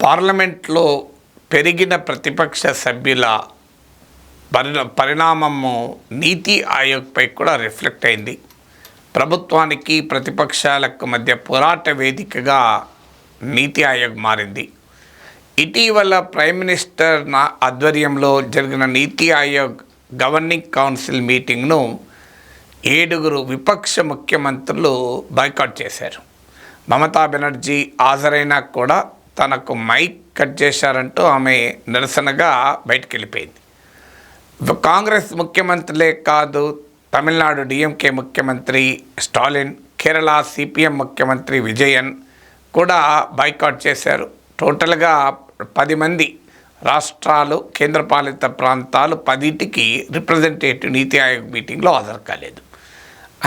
పార్లమెంట్లో పెరిగిన ప్రతిపక్ష సభ్యుల పరిణామము నీతి ఆయోగ్పై కూడా రిఫ్లెక్ట్ అయింది. ప్రభుత్వానికి ప్రతిపక్షాలకు మధ్య పోరాట వేదికగా నీతి ఆయోగ్ మారింది. ఇటీవల ప్రైమ్ మినిస్టర్ ఆధ్వర్యంలో జరిగిన నీతి ఆయోగ్ గవర్నింగ్ కౌన్సిల్ మీటింగ్ను 7 విపక్ష ముఖ్యమంత్రులు బాయ్కాట్ చేశారు. మమతా బెనర్జీ హాజరైనా కూడా తనకు మైక్ కట్ చేశారంటూ ఆమె నిరసనగా బయటికి వెళ్ళిపోయింది. కాంగ్రెస్ ముఖ్యమంత్రులే కాదు, తమిళనాడు డిఎంకే ముఖ్యమంత్రి స్టాలిన్, కేరళ సిపిఎం ముఖ్యమంత్రి విజయన్ కూడా బాయ్కాట్ చేశారు. టోటల్గా 10 మంది రాష్ట్రాలు, కేంద్రపాలిత ప్రాంతాలు 10టికి రిప్రజెంటేటివ్ నీతి ఆయోగ్ మీటింగ్లో హాజరు కాలేదు.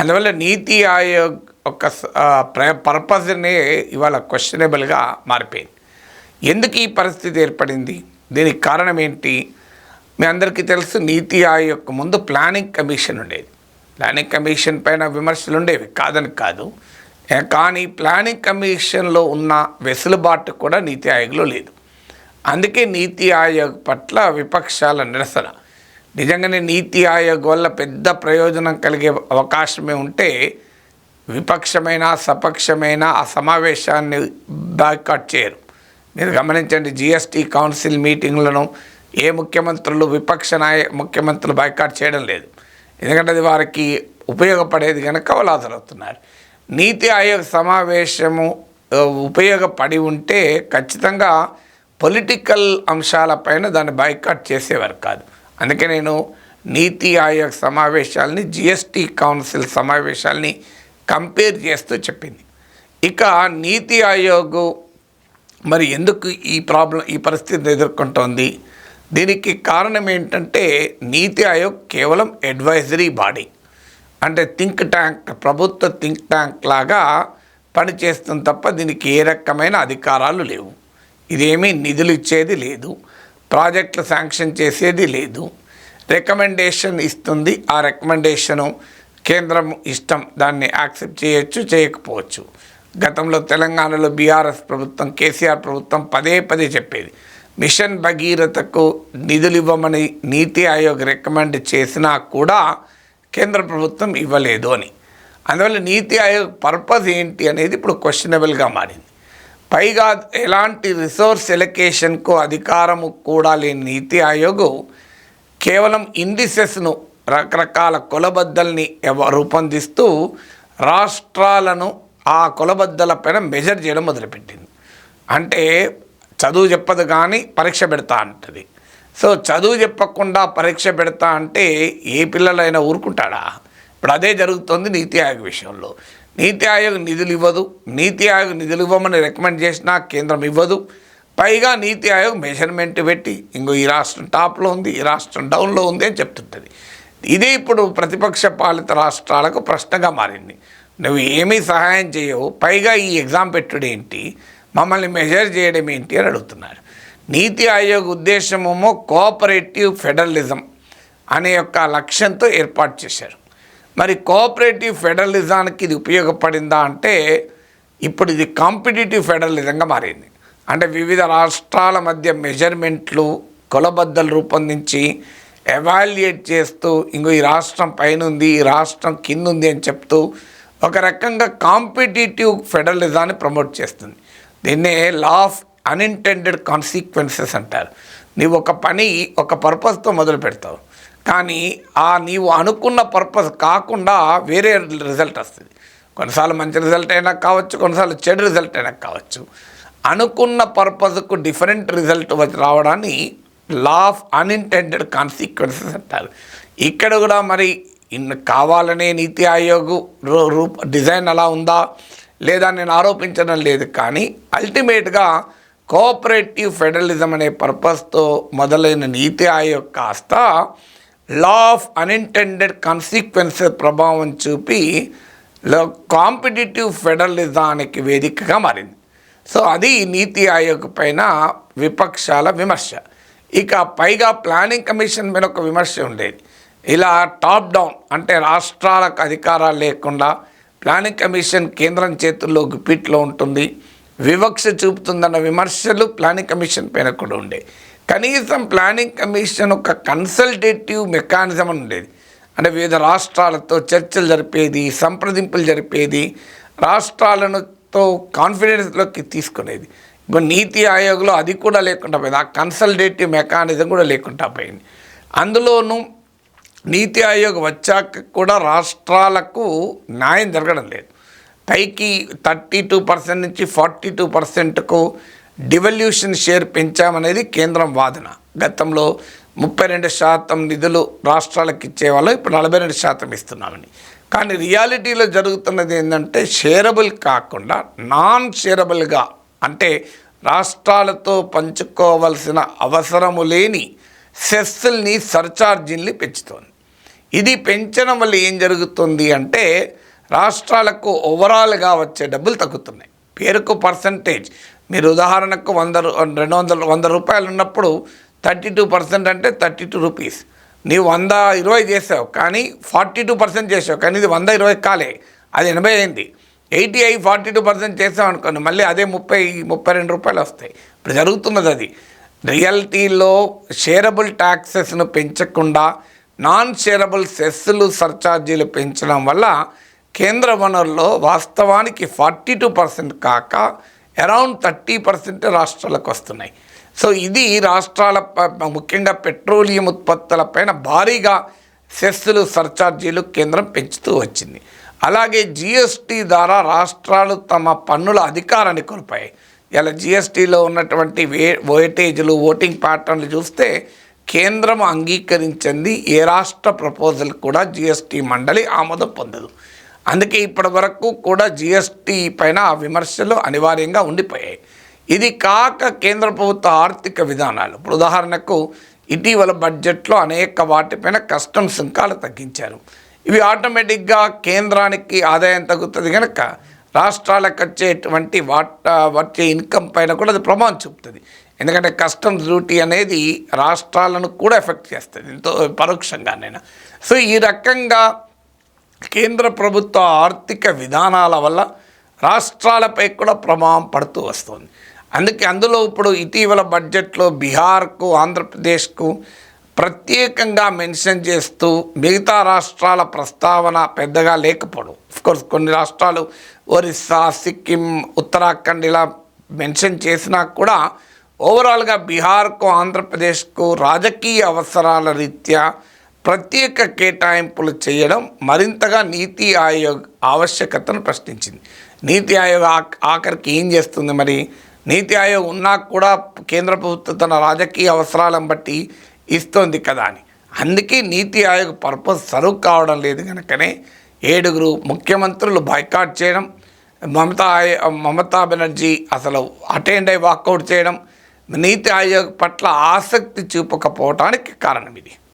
అందువల్ల నీతి ఆయోగ్ ఒక పర్పస్నే ఇవాళ క్వశ్చనబుల్గా మారిపోయింది. ఎందుకు ఈ పరిస్థితి ఏర్పడింది? దీనికి కారణం ఏంటి? మీ అందరికీ తెలుసు, నీతి ఆయోగ్ ముందు ప్లానింగ్ కమిషన్ ఉండేది. ప్లానింగ్ కమిషన్ పైన విమర్శలు ఉండేవి, కాదని కాదు. కానీ ప్లానింగ్ కమిషన్లో ఉన్న వెసులుబాటు కూడా నీతి ఆయోగ్లో లేదు. అందుకే నీతి ఆయోగ్ పట్ల విపక్షాల నిరసన. నిజంగానే నీతి ఆయోగ్ వల్ల పెద్ద ప్రయోజనం కలిగే అవకాశమే ఉంటే విపక్షమైన సపక్షమైన ఆ సమావేశాన్ని బాయ్కాట్ చేయరు. మీరు గమనించండి, జిఎస్టీ కౌన్సిల్ మీటింగ్లను ఏ ముఖ్యమంత్రులు ముఖ్యమంత్రులు బాయ్కాట్ చేయడం లేదు. ఎందుకంటే అది వారికి ఉపయోగపడేది కనుక వాళ్ళు హాజరవుతున్నారు. నీతి ఆయోగ్ సమావేశము ఉపయోగపడి ఉంటే ఖచ్చితంగా పొలిటికల్ అంశాలపైన దాన్ని బాయ్కాట్ చేసేవారు కాదు. అందుకే నేను నీతి ఆయోగ్ సమావేశాలని జిఎస్టీ కౌన్సిల్ సమావేశాలని కంపేర్ చేస్తూ చెప్పింది. ఇక నీతి ఆయోగ్ మరి ఎందుకు ఈ పరిస్థితిని ఎదుర్కొంటోంది? దీనికి కారణం ఏంటంటే నీతి ఆయోగ్ కేవలం అడ్వైజరీ బాడీ, అంటే థింక్ ట్యాంక్, ప్రభుత్వ థింక్ ట్యాంక్ లాగా పనిచేస్తుంది తప్ప దీనికి ఏ రకమైన అధికారాలు లేవు. ఇదేమీ నిధులు ఇచ్చేది లేదు, ప్రాజెక్టులు శాంక్షన్ చేసేది లేదు. రికమెండేషన్ ఇస్తుంది, ఆ రికమెండేషను కేంద్రం ఇష్టం, దాన్ని యాక్సెప్ట్ చేయొచ్చు, చేయకపోవచ్చు. గతంలో తెలంగాణలో బీఆర్ఎస్ ప్రభుత్వం, కేసీఆర్ ప్రభుత్వం పదే చెప్పేది మిషన్ భగీరథకు నిధులు ఇవ్వమని నీతి ఆయోగ్ రికమెండ్ చేసినా కూడా కేంద్ర ప్రభుత్వం ఇవ్వలేదు అని. అందువల్ల నీతి ఆయోగ్ పర్పస్ ఏంటి అనేది ఇప్పుడు క్వశ్చనబుల్గా మారింది. పైగా ఎలాంటి రిసోర్స్ ఎలొకేషన్కు అధికారము కూడా లేని నీతి ఆయోగ్ కేవలం ఇండిసెస్ను, రకరకాల కొలబద్దల్ని రూపొందిస్తూ రాష్ట్రాలను ఆ కొలబద్దలపైన మెజర్ చేయడం మొదలుపెట్టింది. అంటే చదువు చెప్పదు కానీ పరీక్ష పెడతా అంటది. సో చదువు చెప్పకుండా పరీక్ష పెడతా అంటే ఏ పిల్లలైనా ఊరుకుంటాడా? ఇప్పుడు అదే జరుగుతుంది నీతి ఆయోగ్ విషయంలో. నీతి ఆయోగ్ నిధులు ఇవ్వదు, నీతి ఆయోగ్ నిధులు ఇవ్వమని రికమెండ్ చేసినా కేంద్రం ఇవ్వదు. పైగా నీతి ఆయోగ్ మెజర్మెంట్ పెట్టి ఈ రాష్ట్రం టాప్లో ఉంది, ఈ రాష్ట్రం డౌన్లో ఉంది అని చెప్తుంటుంది. ఇదే ఇప్పుడు ప్రతిపక్ష పాలిత రాష్ట్రాలకు ప్రశ్నగా మారింది. నువ్వు ఏమీ సహాయం చేయవు, పైగా ఈ ఎగ్జామ్ పెట్టుడు ఏంటి, మమ్మల్ని మెజర్ చేయడం ఏంటి అని అడుగుతున్నారు. నీతి ఆయోగ్ ఉద్దేశమేమో కోఆపరేటివ్ ఫెడరలిజం అనే యొక్క లక్ష్యంతో ఏర్పాటు చేశారు. మరి కోఆపరేటివ్ ఫెడరలిజానికి ఇది ఉపయోగపడిందా అంటే ఇప్పుడు ఇది కాంపిటేటివ్ ఫెడరలిజంగా మారింది. అంటే వివిధ రాష్ట్రాల మధ్య మెజర్మెంట్లు, కొలబద్దలు రూపొందించి ఎవాల్యుయేట్ చేస్తూ ఈ రాష్ట్రం పైన ఉంది, ఈ రాష్ట్రం కింద ఉంది అని చెప్తూ ఒక రకంగా కాంపిటేటివ్ ఫెడరలిజాన్ని ప్రమోట్ చేస్తుంది. దీన్నే లా ఆఫ్ అన్ఇంటెండెడ్ కాన్సిక్వెన్సెస్ అంటారు. నీవు ఒక పని ఒక పర్పస్తో మొదలు పెడతావు, కానీ నీవు అనుకున్న పర్పస్ కాకుండా వేరే రిజల్ట్ వస్తుంది. కొన్నిసార్లు మంచి రిజల్ట్ అయినా కావచ్చు, కొన్నిసార్లు చెడు రిజల్ట్ అయినా కావచ్చు. అనుకున్న పర్పస్కు డిఫరెంట్ రిజల్ట్ రావడాన్ని లా ఆఫ్ అన్ఇంటెండెడ్ కాన్సిక్వెన్సెస్ అంటారు. ఇక్కడ కూడా మరి కావాలనే నీతి ఆయోగ్ డిజైన్ అలా ఉందా లేదా నేను ఆరోపించడం లేదు, కానీ అల్టిమేట్గా కోఆపరేటివ్ ఫెడరలిజం అనే పర్పస్తో మొదలైన నీతి ఆయోగ్ కాస్త లా ఆఫ్ అన్ఇంటెండెడ్ కాన్సిక్వెన్సెస్ ప్రభావం చూపి కాంపిటేటివ్ ఫెడరలిజానికి వేదికగా మారింది. సో అది నీతి ఆయోగ్ పైన విపక్షాల విమర్శ. ఇక పైగా ప్లానింగ్ కమిషన్ మీద ఒక విమర్శ ఉండేది. ఇలా టాప్ డౌన్ అంటే రాష్ట్రాలకు అధికారాలు లేకుండా ప్లానింగ్ కమిషన్ కేంద్రం చేతుల్లో గుప్పిట్లో ఉంటుంది. వివక్ష చూపుతుందన్న విమర్శలు ప్లానింగ్ కమిషన్ పైన కూడా ఉండే. కనీసం ప్లానింగ్ కమిషన్ ఒక కన్సల్టేటివ్ మెకానిజం అని ఉండేది. అంటే వివిధ రాష్ట్రాలతో చర్చలు జరిపేది, సంప్రదింపులు జరిపేది, రాష్ట్రాలతో కాన్ఫిడెన్స్లోకి తీసుకునేది. ఇప్పుడు నీతి ఆయోగ్లో అది కూడా లేకుండా పోయింది. ఆ కన్సల్టేటివ్ మెకానిజం కూడా లేకుండా పోయింది. అందులోనూ నీతి ఆయోగ్ వచ్చాక కూడా రాష్ట్రాలకు న్యాయం జరగడం లేదు. పైకి 32% నుంచి 42%కు డివల్యూషన్ షేర్ పెంచామనేది కేంద్రం వాదన. గతంలో 32% నిధులు రాష్ట్రాలకు ఇచ్చేవాళ్ళు, ఇప్పుడు 42% ఇస్తున్నామని. కానీ రియాలిటీలో జరుగుతున్నది ఏంటంటే షేరబుల్ కాకుండా నాన్ షేరబుల్గా, అంటే రాష్ట్రాలతో పంచుకోవాల్సిన అవసరము లేని సెస్సుల్ని, సర్చార్జీల్ని పెంచుతోంది. ఇది పెంచడం వల్ల ఏం జరుగుతుంది అంటే రాష్ట్రాలకు ఓవరాల్గా వచ్చే డబ్బులు తగ్గుతున్నాయి. పేరుకు పర్సంటేజ్, మీరు ఉదాహరణకు 100 రూపాయలు ఉన్నప్పుడు 32% అంటే 32 రూపీస్. నీవు 120 చేసావు కానీ 42% చేసావు, కానీ ఇది 120 కాలే, అది 80 అయింది. 80 అయి 42% చేసావు అనుకోండి, మళ్ళీ అదే 32 రూపాయలు వస్తాయి. ఇప్పుడు జరుగుతున్నది అది. రియాలిటీలో షేరబుల్ ట్యాక్సెస్ను పెంచకుండా నాన్ షేరబుల్ సెస్సులు, సర్చార్జీలు పెంచడం వల్ల కేంద్ర వనరుల్లో వాస్తవానికి 42% కాక అరౌండ్ 30% రాష్ట్రాలకు వస్తున్నాయి. సో ఇది రాష్ట్రాల ముఖ్యంగా పెట్రోలియం ఉత్పత్తులపైన భారీగా సెస్సులు, సర్చార్జీలు కేంద్రం పెంచుతూ వచ్చింది. అలాగే జిఎస్టీ ద్వారా రాష్ట్రాలు తమ పన్నుల అధికారాన్ని కోల్పోయాయి. ఇలా జిఎస్టీలో ఉన్నటువంటి ఓటేజీలు, ఓటింగ్ ప్యాటర్న్లు చూస్తే కేంద్రం అంగీకరించింది ఏ రాష్ట్ర ప్రపోజల్ కూడా జిఎస్టీ మండలి ఆమోదం పొందదు. అందుకే ఇప్పటి వరకు కూడా జిఎస్టీ పైన ఆ విమర్శలు అనివార్యంగా ఉండిపోయాయి. ఇది కాక కేంద్ర ప్రభుత్వ ఆర్థిక విధానాలు, ఇప్పుడు ఉదాహరణకు ఇటీవల బడ్జెట్లో అనేక వాటిపైన కస్టమ్స్ సుంకాలు తగ్గించారు. ఇవి ఆటోమేటిక్గా కేంద్రానికి ఆదాయం తగ్గుతుంది కనుక రాష్ట్రాలకు వచ్చేటువంటి వచ్చే ఇన్కమ్ పైన కూడా అది ప్రభావం చూపుతుంది. ఎందుకంటే కస్టమ్స్ డ్యూటీ అనేది రాష్ట్రాలను కూడా ఎఫెక్ట్ చేస్తుంది ఎంతో పరోక్షంగానైనా. సో ఈ రకంగా కేంద్ర ప్రభుత్వ ఆర్థిక విధానాల వల్ల రాష్ట్రాలపై కూడా ప్రభావం పడుతూ వస్తుంది. అందులో ఇప్పుడు ఇటీవల బడ్జెట్లో బీహార్కు, ఆంధ్రప్రదేశ్కు ప్రత్యేకంగా మెన్షన్ చేస్తూ మిగతా రాష్ట్రాల ప్రస్తావన పెద్దగా లేకపోవడం. ఆఫ్కోర్స్ కొన్ని రాష్ట్రాలు ఒరిస్సా, సిక్కిం, ఉత్తరాఖండ్ ఇలా మెన్షన్ చేసినా కూడా ఓవరాల్గా బీహార్కు, ఆంధ్రప్రదేశ్కు రాజకీయ అవసరాల రీత్యా ప్రత్యేక కేటాయింపులు చేయడం మరింతగా నీతి ఆయోగ్ ఆవశ్యకతను ప్రశ్నించింది. నీతి ఆయోగ్ ఆఖరికి ఏం చేస్తుంది మరి? నీతి ఆయోగ్ ఉన్నా కూడా కేంద్ర ప్రభుత్వం తన రాజకీయ అవసరాలను బట్టి ఇస్తోంది కదా అని. అందుకే నీతి ఆయోగ్ పర్పస్ సర్వ్ కావడం లేదు కనుకనే 7 ముఖ్యమంత్రులు బాయ్కాట్ చేయడం, మమతా బెనర్జీ అసలు అటెండ్ అయి వాకౌట్ చేయడం నీతి ఆయోగ్ పట్ల ఆసక్తి చూపకపోవడానికి కారణం ఇది.